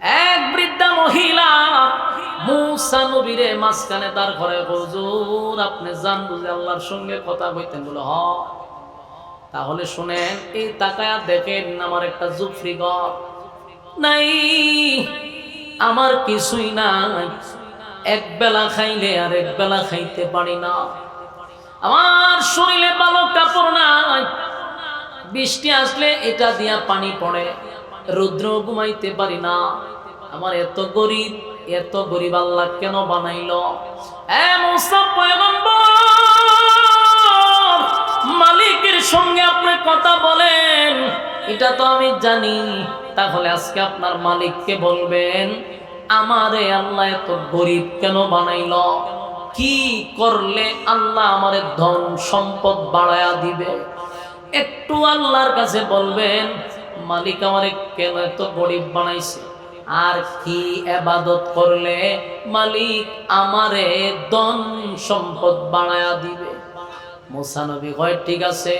এক বৃদ্ধা মহিলা মুসা নবীরে মাঝখানে দাঁড় করে, হুজুর আপনি জান বুঝে আল্লাহর সঙ্গে কথা কইতেন? বলে হ। তাহলে শুনেন, এই তাকায়া দেখেন আমার একটা জুফরি ঘর নাই, আমার কিছুই নাই, এক বেলা খাইলে আর এক বেলা খাইতে পারি না, আমার শরীরে ভালো কাপড় নাই, বৃষ্টি আসলে এটা দিয়া পানি পড়ে, রুদ্র ঘুমাইতে পারি না, আমার এত গরিব আল্লাহ কেন বানাইলো? এ মুসা পয়গম্বর, মালিকের সঙ্গে আপনি কথা বলেন, এটা তো আমি জানি। তাহলে আজকে আপনার মালিককে বলবেন, আমারে আল্লাহ এত গরিব কেন বানাইলো? কি করলে আল্লাহ আমারে ধন সম্পদ বাড়ায়া দিবে? একটু আল্লাহর কাছে বলবেন, মালিক আমারে কেন এত গরিব বানাইছে, আর কি ইবাদত করলে মালিক আমারে ধন সম্পদ বাড়ায়া দিবে? মুসা নবী কয় ঠিক আছে।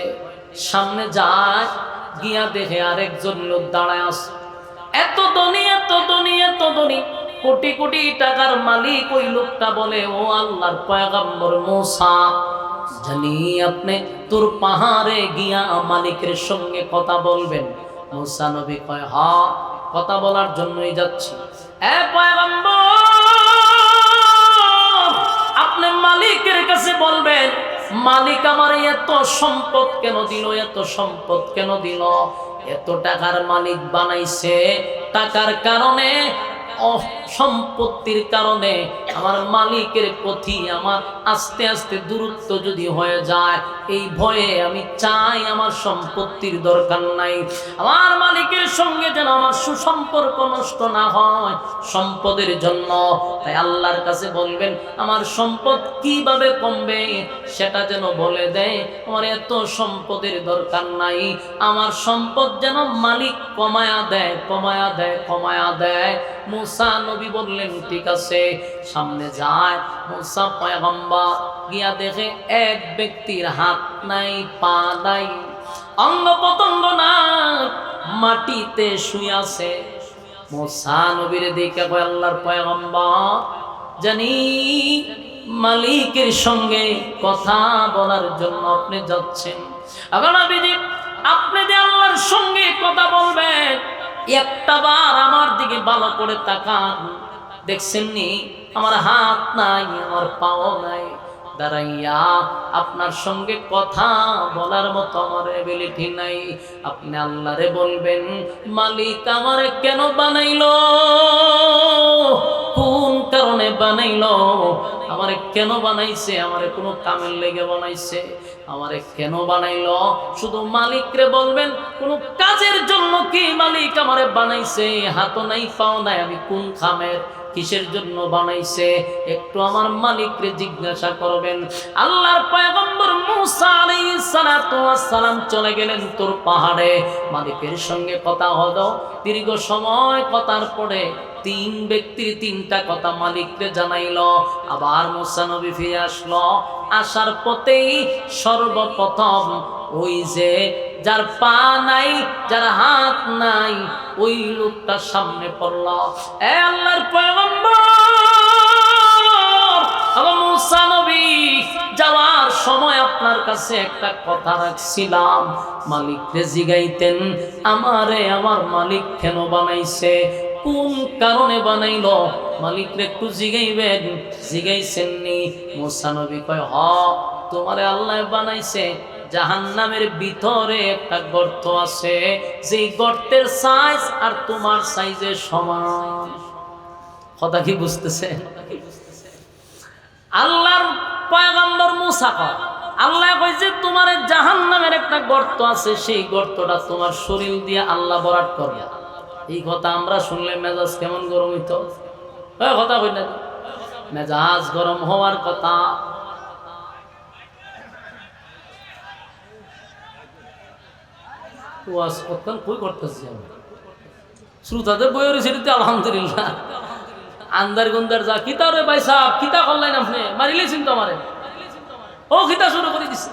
সামনে যায়, গিয়া দেখে আরেকজন লোক দাঁড়ায় আছে, এত ধনী এত ধনী এত ধনী, কোটি কোটি টাকার মালিক। ওই লোকটা বলে, ও আল্লাহর পয়গম্বর মুসা, জানি আপনি তোর পাহাড়ে গিয়া মালিকের সঙ্গে কথা বলবেন। মুসা নবী কয়, হ্যাঁ কথা বলার জন্যই যাচ্ছি। এ পয়গম্বর, আপনি মালিকের কাছে বলবেন, মালিক আমার এত সম্পদ কেন দিল, এত সম্পদ কেন দিল? এত টাকার মালিক বানাইছে, টাকার কারণে, সম্পত্তির কারণে আমার মালিকের প্রতি আমার আস্তে আস্তে দূরত্ব যদি হয়ে যায়, এই ভয়ে আমি চাই আমার সম্পত্তির দরকার নাই, আমার মালিকের সঙ্গে যেন আমার সুসম্পর্ক নষ্ট না হয় সম্পদের জন্য। তাই আল্লাহর কাছে বলবেন, আমার সম্পদ কিভাবে কমবে সেটা যেন বলে দেয়, আমার এত সম্পদের দরকার নাই, আমার সম্পদ যেন মালিক কমায়া দেয় কমায়া দেয় কমায়া দেয়। মুসা নবী বললেন ঠিক আছে। সামনে যায় মুসা পয়গম্বর, গিয়া দেখে এক ব্যক্তির হাত নাই, পা নাই, অঙ্গ প্রত্যঙ্গ নাই, মাটিতে শুয়ে আছে। মুসা নবীর দেখে কয়, আল্লাহর পয়গম্বর, জানি মালিকের সঙ্গে কথা বলার জন্য আপনি যাচ্ছেন, আবার নবীজি আপনি যে আল্লাহর সঙ্গে কথা বলবেন, একটা বার আমার দিকে ভালো করে তাকান, দেখছেন নি আমার হাত নাই, আমার পাও নাই, দাঁড়াইয়া আপনার সঙ্গে কথা বলার মতো আমার এবিলিটি নাই। আপনি আল্লাহরে বলবেন, মালিক আমারে কেন বানাইলো, কোন কারণে বানাইলো, আমারে কেন বানাইছে, আমারে কোনো কামের লেগে বানাইছে, আমারে কেন বানাইলো? শুধু মালিকরে বলবেন, কোনো কাজের জন্য কি মালিক আমারে বানাইছে? হাতও নাই পাও নাই, আমি কোন খামের, কিসের জন্য বানাইছে, একটু আমার মালিকরে জিজ্ঞাসা করবেন। আল্লাহর পয়গম্বর মুসা আলাইহিস সালাতু ওয়াস সালাম চলে গেলেন তোর পাহাড়ে, মালিকের সঙ্গে কথা হলো। দীর্ঘ সময় কথার পরে তিন ব্যক্তির তিনটা কথা মালিককে জানাইলো। আবার মুসা নবী ফিরে আসলো, আসার পথেই সর্বপ্রথম ওই যে যার পা নাই, যার হাত নাই, ওই লোকটার সামনে পড়ল। এ আল্লাহর পয়গম্বর, আবার মুসা নবী, যাওয়ার সময় আপনার কাছে একটা কথা রাখছিলাম, মালিককে জিগাইতেন, আমারে আমার মালিক কেন বানাইছে, কোন কারণে বানাইলো, মালিকরে একটু জিগাইবেন। জিগাইছেন নি? মুসা নবী কয়, হ তোমারে আল্লাহ বানাইছে, জাহান্নামের ভিতরে একটা গর্ত আছে, যে গর্তের সাইজ আর তোমার সাইজের সমান। কথা কি বুঝতেছে? আল্লাহর পয়গম্বর মুসা কয়, আল্লাহ কইছে তোমার জাহান্নামের একটা গর্ত আছে, সেই গর্তটা তোমার শরীর দিয়ে আল্লাহ ভরাট করবে। এই কথা আমরা শুনলে মেজাজ কেমন গরম হইতো? কথা কই না, মেজাজ গরম হওয়ার কথা। ওয়াজ করতেন কই করতেছি আমি, শ্রোতাদের বই রয়েছে আলহামদুলিল্লাহ। আন্দার গুন্দার যা কিতা রে ভাই সাহেব, কিতা করলেন আপনি, মারিলেছেন তো আমারে, ও কিতা শুরু করে দিছে,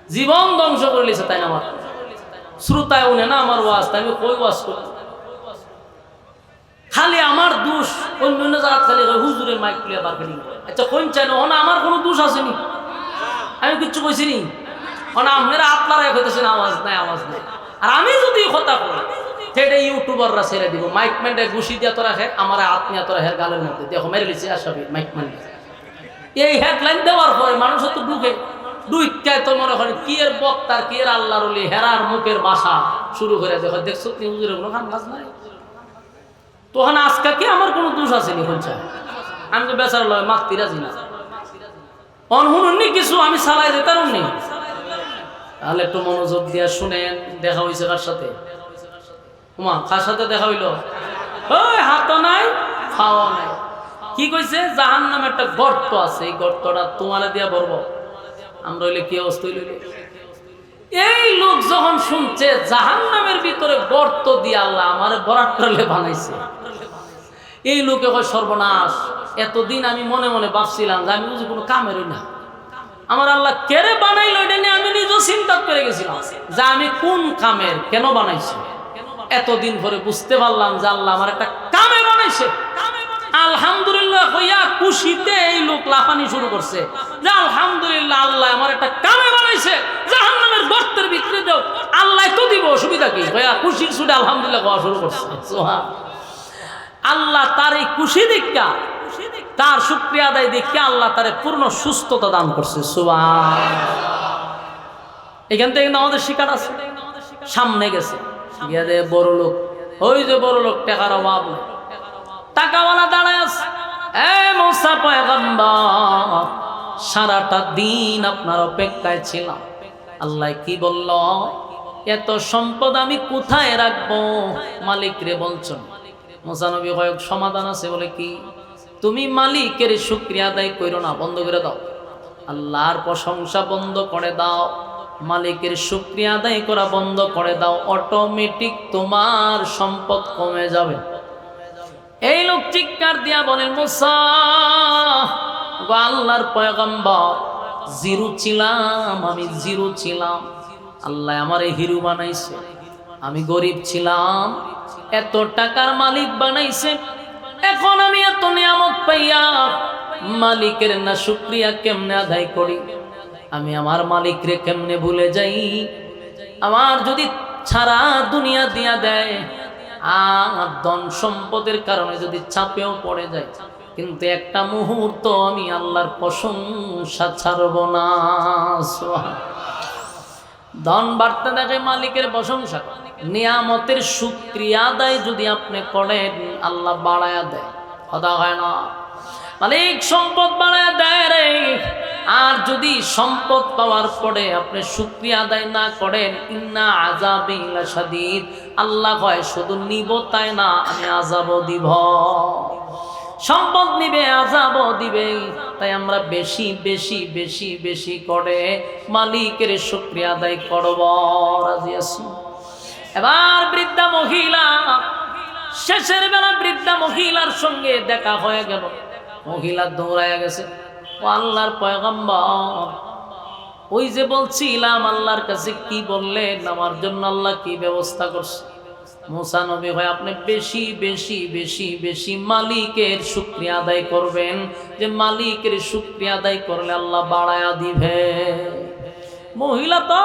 জীবন ধ্বংস করে লিছে। তাই না আমার শ্রোতায় উনে না আমার ওয়াজ, তাই আমি কই ওয়াজ করি। দোষ অন্য অন্য জায়গা খালি হুজুরের মাইক প্লে মার্কেটিং। আচ্ছা কোন চাই না আমার কোনো দোষ আসেনি, আমি কিচ্ছু কইছি নি। আপনারা আপনারা হইতেছেন আওয়াজ নাই আওয়াজ নাই। আর আমি যদি কথা করি সেটা ইউটিউবাররা ছেড়ে দিব। মাইকম্যানটা ঘুষি দিয়া তো রাখে, আমার আত্মীয় তো রাখে গালের মধ্যে দেখো মেরে লিখছে আসাবি মাইকম্যান। এই হেডলাইন দেওয়ার পরে মানুষ তো ঢুকে দুইটায় তো মনে করেন কি এর বক্তার কি এর আল্লাহর ওলি হেরার মুখের ভাষা শুরু করে দেখো। দেখছো তুমি হুজুরের কোনো কাম কাজ নাই। তখন আজকে কি আমার কোনো দোষ আসেনি বলছে, আমি তো বেচার লয় মাততি রাজি না অনহুনি কিছু আমি চালাই যেতাম নি। তাহলে একটু মনোযোগ দিয়া শুনেন। দেখা হয়েছে কার সাথে? কার সাথে দেখা হইলো? ওই হাত নাই খাওয়া নাই। কি কইছে? জাহান্নামে একটা গর্ত আছে, এই গর্তটা তোমারে দিয়া বলব। আমরা হইলে কি অবস্থা হইল? এই লোক যখন শুনছে জাহান্নামের ভিতরে গর্ত দিয়ে আল্লাহ আমার বরাট্টালে বানাইছে, এই লোকে কয় সর্বনাশ। এতদিন আমি মনে মনে ভাবছিলাম যে আমি বুঝি কোনো কামেরই না, আমার আল্লাহ কেড়ে বানাইলো এটা নিয়ে আমি নিজেও চিন্তা করে গেছিলাম যে আমি কোন কামের কেন বানাইছে। এতদিন পরে বুঝতে পারলাম যে আল্লাহ আমার একটা কামে বানাইছে। আলহামদুলিল্লাহ হইয়া খুশিতে এই লোক লাফানি শুরু করছে যে আলহামদুলিল্লাহ আল্লাহ আমার একটা কামে বানাইছে। জাহান্নামের গর্তের ভিতরে দাও আল্লাহ তো দিব, অসুবিধা কি? হইয়া খুশির সুরে আলহামদুলিল্লাহ কওয়া শুরু করছে। আল্লাহ তার এই খুশি দেখা, তার শুকরিয়া আদায় দেখে আল্লাহ তারে পূর্ণ সুস্থতা দান করছে। সুবহানাল্লাহ। এখান থেকে আমাদের শিকার আছে। সামনে গেছে গিয়া দে বড় লোক, ওই যে বড় লোক টাকার অভাব নেই, টাকাওয়ালা দাঁড়ায় আছে। এই মুসা পয়গম্বর, সারাটা দিন আপনার অপেক্ষায় ছিলাম। আল্লাহ কি বলল? এত সম্পদ আমি কোথায় রাখবো? মালিক রে বলছেন। মুসা নবী কয়েক সমাধান আছে। বলে কি? তুমি মালিকের শুকরিয়া আদায় করো না, বন্ধ করে দাও। আল্লাহর প্রশংসা বন্ধ করে দাও, মালিকের শুকরিয়া আদায় করা বন্ধ করে দাও, অটোমেটিক তোমার সম্পদ কমে যাবে। এই লোক চিৎকার দিয়া বলেন, মুসা গো আল্লাহর পয়গম্বর, জিরো ছিলাম, আমি জিরো ছিলাম, আল্লাহ আমারে হিরো বানাইছে। আমি গরিব ছিলাম, এত টাকার মালিক বানাইছে। এখন আমি এত নিয়ামত পাইয়া মালিকের না শুকরিয়া কেমনে আদায় করি? আমি আমার মালিকরে কেমনে ভুলে যাই? আমার যদি সারা দুনিয়া দিয়া দেয় আর ধন সম্পদের কারণে যদি চাপেও পড়ে যায়, কিন্তু একটা মুহূর্ত আমি আল্লাহর প্রশংসা ছাড়ব না। ধন বাড়তে দেখে মালিকের প্রশংসা, নিয়ামতের শুকরিয়া আদায় যদি আপনি করেন আল্লাহ বাড়ায়া দেয়। কথা হয় না? মালিক সম্পদ বাড়ায়া দেয় রে। আর যদি সম্পদ পাওয়ার পরে আপনি শুকরিয়া আদায় না করেন, ইন্না আযাবি লাশাদীদ, আল্লাহ কয় শুধু নিব তাই না, আমি আযাবও দিব। সম্পদ নিবে, আযাবও দিবে। তাই আমরা বেশি বেশি বেশি বেশি করে মালিকের শুকরিয়া আদায় করব। রাজি আছি? এবার বৃদ্ধা মহিলা, শেষের বেলা বৃদ্ধা মহিলার সঙ্গে দেখা হয়ে গেল। মহিলা দৌড়াইয়া গেছে, ও আল্লাহর পয়গম্বর, ওই যে বলছিলাম আল্লাহর কাছে কি বললেন, আমার জন্য আল্লাহ কি ব্যবস্থা করছে? মুসা নবী হয় আপনি বেশি বেশি বেশি বেশি মালিকের শুকরিয়া আদায় করবেন, যে মালিকের শুকরিয়া আদায় করলে আল্লাহ বাড়ায়া দিবে। মহিলা তো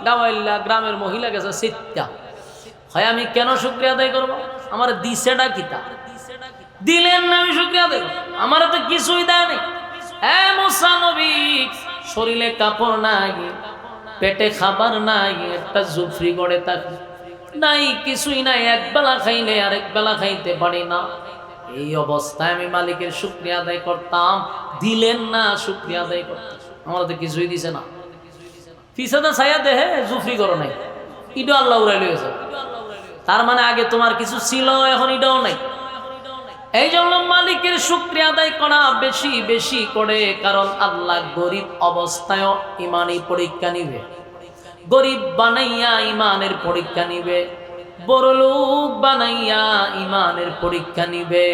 গাওয়াইল্লা, গ্রামের মহিলা গেছে সিটটা হয়, আমি কেন শুকরিয়া আদায় করবো? আমার দিছেটা কিতা দিলেন না, আমি শুকরিয়া আদায় করব? আমার তো কিছুই দেয় নেই। মুসা নবী শরীরে কাপড় নাই, পেটে খাবার নাই, একটা জুফরি গড়ে থাকে নাই, কিছুই নাই, এক বেলা খাইলে আরেক বেলা খাইতে পারি না। এই অবস্থায় আমি মালিকের শুকরিয়া আদায় করতাম, দিলেন না, শুকরিয়া আদায় করতাম, আমার তো কিছুই দিছে না। পিছাতে ছায়া দেহে জুফরি করো নাই, ইডো আল্লাহ উড়াই লইছে। তার মানে আগে তোমার কিছু ছিল, এখন ইডাও নাই। এই জন্য মালিকের শুকরিয়া আদায় করা বেশি বেশি করে, কারণ আল্লাহ গরিব অবস্থায়ও ইমানি পরীক্ষা নিবে, গরিব বানাইয়া ইমানের পরীক্ষা নিবে, বড় লোক বানাইয়া ইমানের পরীক্ষা নিবে।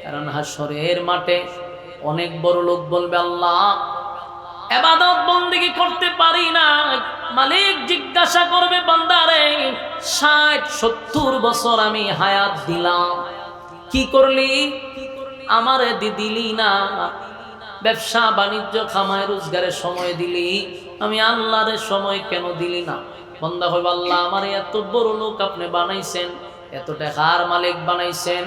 কারণ হাসরের মাঠে অনেক বড় লোক বলবে, আল্লাহ ইবাদত বন্দেগী করতে পারি না। মালিক জিজ্ঞাসা করবে, বান্দারে ৬০-৭০ বছর আমি হায়াত দিলাম, কি করলি? আমারে দিলি না, ব্যবসা বাণিজ্য খামায় রোজগারের সময় দিলি, আমি আল্লাহরে সময় কেন দিলি না? বন্দা কইব আল্লাহ আমার এত বড় লোক আপনি বানাইছেন, এত টাকার মালিক বানাইছেন,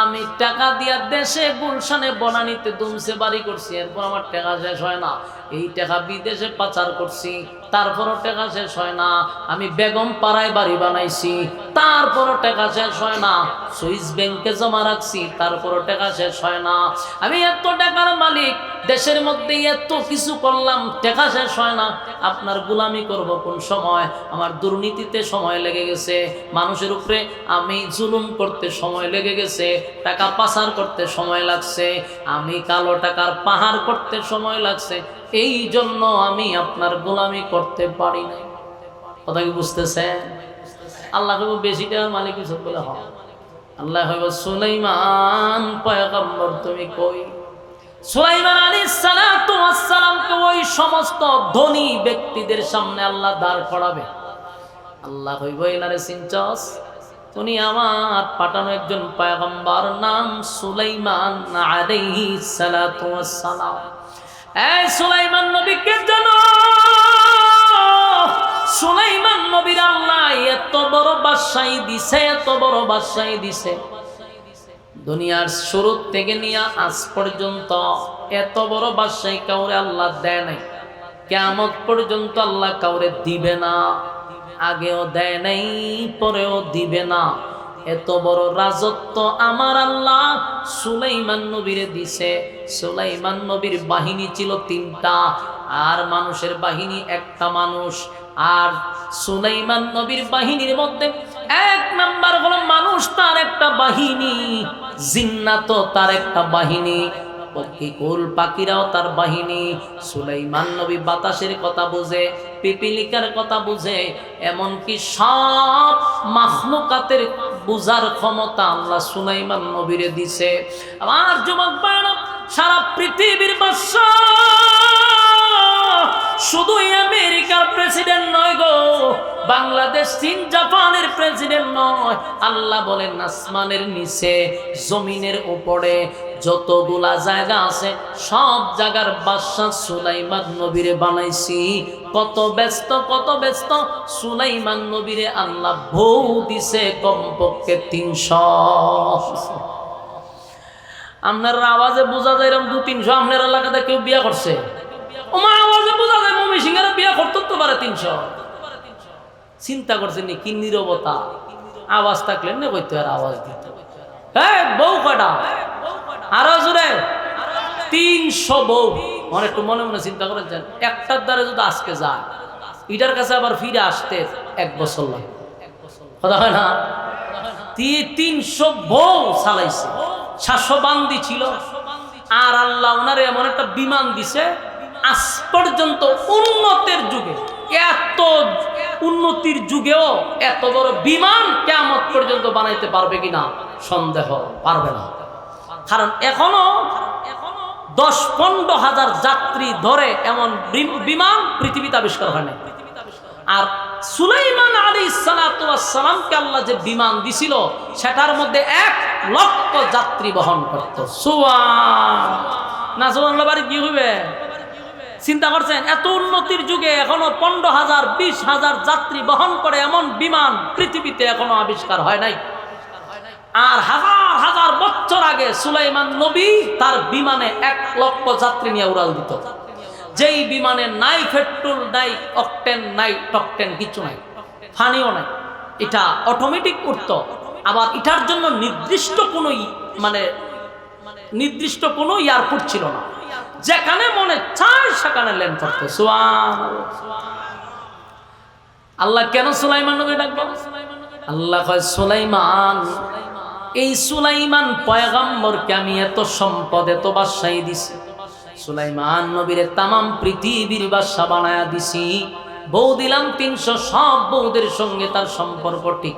আমি টাকা দিয়া দেশে গুলশানে বনানীতে দুমসে বাড়ি করছি, এরপর আমার টাকা শেষ হয় না। এই টাকা বিদেশে পাচার করছি, তারপরও টাকা শেষ হয় না। আমি বেগম পাড়ায় বাড়ি বানাইছি, তারপরও টাকা শেষ হয় না। সুইস ব্যাংকে জমা রাখছি, তারপরও টাকা শেষ হয় না। আমি এত টাকার মালিক, দেশের মধ্যে এত কিছু করলাম, টাকা শেষ হয় না। আপনার গোলামি করব কোন সময়? আমার দুর্নীতিতে সময় লেগে গেছে, মানুষের উপরে আমি জুলুম করতে সময় লেগে গেছে, টাকা পাচার করতে সময় লাগছে, আমি কালো টাকার পাহাড় করতে সময় লাগছে, এই জন্য আমি আপনার গোলামি করতে পারি না। কথা কি বুঝতেছেন? আল্লাহ কইব বেশি টাকার মালিক কিছু বলে হয়। আল্লাহ কইব সুলাইমান পয়গম্বর তুমি কই? সুলাইমান আলাইহিস সালাতু ওয়াস সালামকে ওই সমস্ত ধনী ব্যক্তিদের সামনে আল্লাহ দাঁড় করাবে। আল্লাহ কইব এনারে চিনছস? উনি আমার পাঠানো একজন পয়গম্বর, নাম সুলাইমান আলাইহিস সালাতু ওয়াস সালাম। এই সুলাইমান নবীকে জানো? সুলাইমান নবীর আল্লাহ এত বড় বাদশাহী দিছে, এত বড় বাদশাহী দিছে, দুনিয়ার শুরু থেকে নিয়ে আজ পর্যন্ত এত বড় বাদশাহী কাউরে আল্লাহ দেয় নাই, কিয়ামত পর্যন্ত আল্লাহ কাউরে দিবে না, আগেও দেয় নাই, পরেও দিবে না। এত বড় রাজত্ব আমার আল্লাহ সুলাইমান নবীরে দিছে। সুলাইমান নবীর বাহিনী ছিল 3টা, আর মানুষের বাহিনী 1টা মানুষ। আর সুলাইমান নবীর বাহিনীর মধ্যে 1 নাম্বার হলো মানুষ, তার একটা বাহিনী, জিন্নাত তার একটা বাহিনী, পক্ষীকুল পাখিরাও তার বাহিনী। সুলাইমান নবী বাতাসের কথা বুঝে, পিপিলিকার কথা বুঝে, এমনকি সব মাখলুকাতের বুঝার ক্ষমতা আল্লাহ সুলাইমান নবীরে দিছে। আমার যুবক ভাইরা, সারা পৃথিবীর বাদশা শুধু আমেরিকার প্রেসিডেন্ট নয় গো, বাংলাদেশ, চীন, জাপানের প্রেসিডেন্ট নয়। আল্লাহ বলেন আসমানের নিচে, জমিনের উপরে যতগুলা জায়গা আছে সব জায়গার বাদশা সুলাইমান নবীরে বানাইছি। কত ব্যস্ত, কত ব্যস্ত! সুলাইমান নবীরে আল্লাহ বউ দিছে কমপক্ষে 300। আপনার আওয়াজে বোঝা যায় এরকম 200-300 আপনার এলাকাতে কেউ বিয়ে করছে। ওমা আওয়াজে বোঝা যায় মমি সিংহেরা বিয়ে করতে তো পারে 300। চিন্তা করছেন নি কি নীরবতা? আওয়াজ থাকলে না কইতে আর আওয়াজ দিত। হ্যাঁ বউ কয়টা? আরো জোরে 300 বউ। মানে একটু মনে মনে চিন্তা করেন, একটার দ্বারা যদি আজকে যায়, এটার কাছে আবার ফিরে আসতে 1 বছর লাগে। কথা হয় না? 300 বউ চালাইছে, 700 বান্দি ছিল। আর আল্লাহ ওনারে এমন একটা বিমান দিছে, আজ পর্যন্ত উন্নতের যুগে, এত উন্নতির যুগেও এত বড় বিমান কিয়ামত পর্যন্ত বানাইতে পারবে কিনা সন্দেহ, পারবে না। কারণ এখনো 10-15 হাজার যাত্রী ধরে এমন বিমান পৃথিবীতে আবিষ্কার হয় না। আর সুলাইমান আলাইহিস সালাতু ওয়াস সালামকে আল্লাহ যে বিমান দিছিল, সেটার মধ্যে 1 লক্ষ যাত্রী বহন করত। সুবহান না, সুবহানাল্লাহ। বাড়ি কি হইবে? চিন্তা করছেন? এত উন্নতির যুগে এখনো 15,000 20,000 যাত্রী বহন করে এমন বিমান পৃথিবীতে এখনো আবিষ্কার হয় নাই। আর হাজার হাজার বছর আগে সুলাইমান নবী তার বিমানে 1 লক্ষ যাত্রী নিয়ে উড়াল দিত, যেই বিমানে নাই পেট্রোল, নাই অকটেন, নাই টকটেন, কিছু নাই, পানিও নাই। এটা অটোমেটিক উঠত। আবার এটার জন্য নির্দিষ্ট কোনো এয়ারপোর্ট ছিল না, যেখানে মনে চায় সেখানে ল্যান্ড করতে। আল্লাহ কেন সুলাইমান নবী ডাকলো? আল্লাহ কয় সুলাইমান, এই সুলাইমান পয়গম্বরকে আমি এত সম্পদ, এত বাদশাহী দিছি। সুলাইমান নবীরে তামাম পৃথিবীর বাদশা বানায়া দিছি। বউ দিলাম 300, সব বউদের সঙ্গে তার সম্পর্ক ঠিক,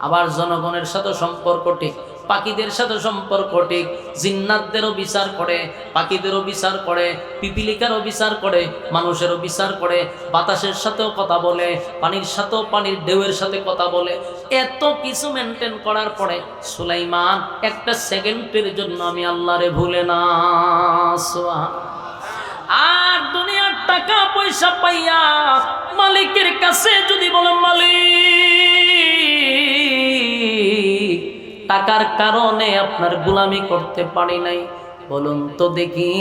আবার জনগণের সাথে সম্পর্ক ঠিক। পাখিদের সাথে সম্পর্ক ঠিক, জিন্নাতদেরও বিচার করে, পাখিদেরও বিচার করে, পিপিলিকারও বিচার করে, মানুষেরও বিচার করে, বাতাসের সাথেও কথা বলে, পানির সাথেও, পানির ঢেউয়ের সাথে কথা বলে। এত কিছু মেনটেন করার পরে সুলাইমান একটা সেকেন্ডের জন্য আমি আল্লাহরে ভুলে না। আর দুনিয়ার টাকা পয়সা পাইয়া মালিকের কাছে যদি বলো, মালিক টাকার কারণে আপনার গোলামি করতে পারি নাই, বলুন তো দেখি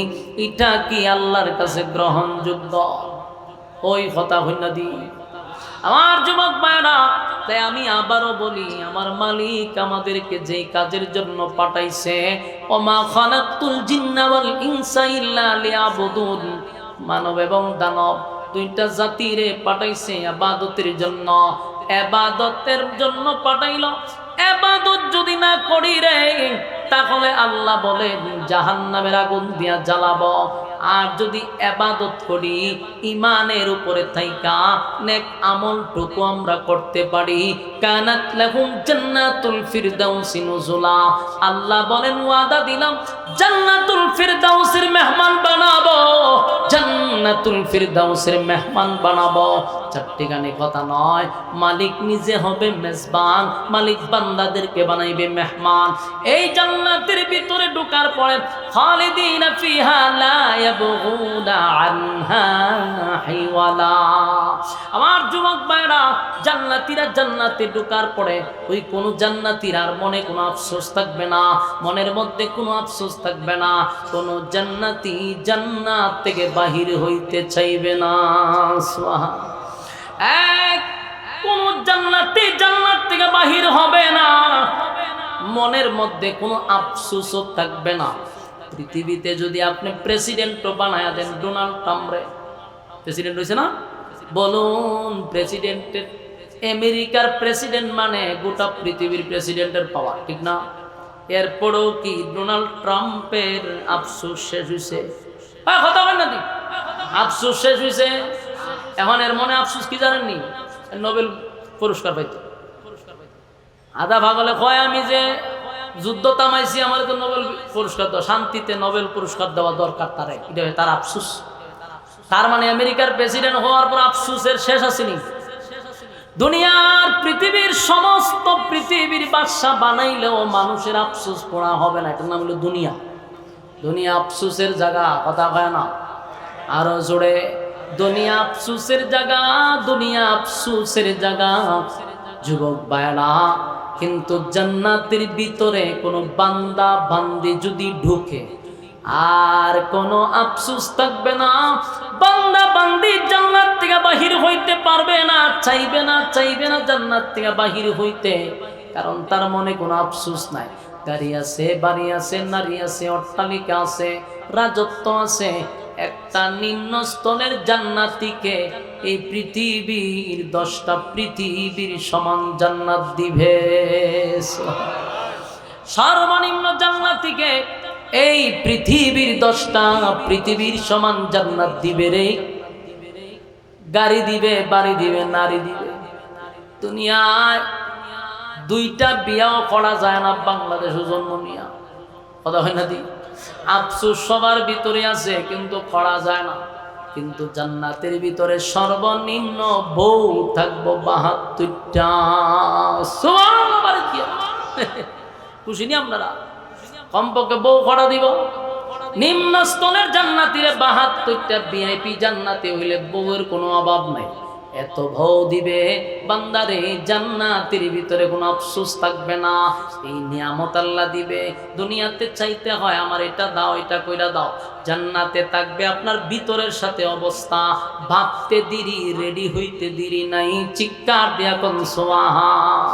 এটা কি আল্লাহর কাছে গ্রহণযোগ্য? ওই কথা হইল দি আমার যুবক ভাইরা। তাই আমি আবারও বলি, আমার মালিক আমাদেরকে যেই কাজের জন্য পাঠাইছে, ওমা খালাকতুল জিন্না ওয়াল ইনসা ইল্লা লিয়াবুদুন, মানব এবং দানব দুইটা জাতিরে পাঠাইছে ইবাদতের জন্য। ইবাদতের জন্য পাঠাইলো। ইবাদত যদি না করি রে, তাহলে আল্লাহ বলেন জাহান্নামের আগুন দিয়া জ্বালাবো। আর যদি ইবাদত করি, ঈমানের উপরে থাইকা নেক আমলটুকু আমরা করতে পারি, কানাত লাহুম জান্নাতুল ফিরদাউসি নুজুলা, আল্লাহ বলেন ওয়াদা দিলাম জান্নাতুল ফিরদাউসের মেহমান বানাবো, জান্নাতুল ফিরদাউসের মেহমান বানাবো। চারটিখানি কথা নয়, মালিক নিজে হবে মেজবান, মালিক বান্দাদেরকে বানাইবে মেহমান। এই জান্নাতের ভিতরে ঢোকার পরে খালিদিনা ফিহা লা ইয়াবগুনা আনহা হিওয়ালা। আমার যুবক ভাইরা, জান্নাতীরা জান্নাতে ঢোকার পরে ওই কোন জান্নাতীর আর মনে কোনো আফসোস থাকবে না, মনের মধ্যে কোনো আফসোস থাকবে না। কোন জান্নাতী জান্নাত থেকে বাহির হইতে চাইবে না। সুবহান। এক কোন জান্নাতী জান্নাত থেকে বাহির হবে না, মনের মধ্যে কোনো আফসোসও থাকবে না। পৃথিবীতে যদি আপনি প্রেসিডেন্টও বানায়া দেন, ডোনাল্ড ট্রাম্পরে প্রেসিডেন্ট হয়েছে না, বলুন প্রেসিডেন্টের, আমেরিকার প্রেসিডেন্ট মানে গোটা পৃথিবীর প্রেসিডেন্টের পাওয়ার, ঠিক না? এরপরেও কি ডোনাল্ড ট্রাম্পের আফসোস শেষ হয়েছে? কথা বলেন না, আফসোস শেষ হয়েছে। এখন এর মনে আফসোস কি জানেননি? নোবেল পুরস্কার পাইতো। আধা ভাগলে কয় আমি যে যুদ্ধ থামাইছি, আমার তো নোবেল পুরস্কার দাও, শান্তিতে নোবেল পুরস্কার দেওয়া দরকার। এটা তার আফসোস। তার মানে আমেরিকার প্রেসিডেন্ট হওয়ার পর আফসোসের শেষ আসেনি। দুনিয়ার পৃথিবীর সমস্ত পৃথিবীর বাদশা বানাইলেও মানুষের আফসোস পড়া হবে না। এটার নাম হলো দুনিয়া। দুনিয়া আফসোসের জায়গা, কথা কয় না আরো জোরে, দুনিয়া আফসোসের জায়গা, দুনিয়া আফসোসের জায়গা। যুবক ভাইরা, কিন্তু জান্নাতের ভিতরে কোনো বান্দা বান্দি যদি ঢুকে, আর কোনো আফসোস থাকবে না। বান্দা বান্দি জান্নাত থেকে বাহির হইতে পারবে না, চাইবে না জান্নাত থেকে বাহির হইতে, কারণ তার মনে কোনো আফসোস নাই। গাড়ি আছে, বাড়ি আছে, নারী আছে, অট্টালিকা আছে, রাজত্ব আছে। একটা নিম্ন স্তরের জান্নাতীকে এই পৃথিবীর 10টা পৃথিবীর সমান জান্নাত দিবে। সর্বনিম্ন জান্নাতীকে এই পৃথিবীর 10টা পৃথিবীর সমান জান্নাত দিবে রে। গাড়ি দিবে, বাড়ি দিবে, নারী দিবে। দুনিয়ায় 2টা বিয়াও করা যায় না বাংলাদেশে জন্ম নিয়া, কথা হয় না দি? আফসোস সবার ভিতরে আছে, কিন্তু করা যায় না। কিন্তু জান্নাতের ভিতরে সর্বনিম্ন বউ থাকবো 72টা। খুশি নি আপনারা? কমপক্ষে বউ করা দিব। নিম্ন স্তরের জান্নাতীরে 72টা ভিআইপি জান্নাতে হইলে বউয়ের কোনো অভাব নাই। এত বউ দিবে বান্দারে, জান্নাতের ভিতরে কোনো আফসোস থাকবে না। এই নিয়ামত আল্লাহ দিবে। দুনিয়াতে চাইতে হয় আমার এটা দাও, এটা কইরা দাও। জান্নাতে থাকবে আপনার ভিতরের সাথে অবস্থা, ভাবতে দেরি, রেডি হইতে দেরি নাই। চিৎকার দিয়া কোন সুবহান।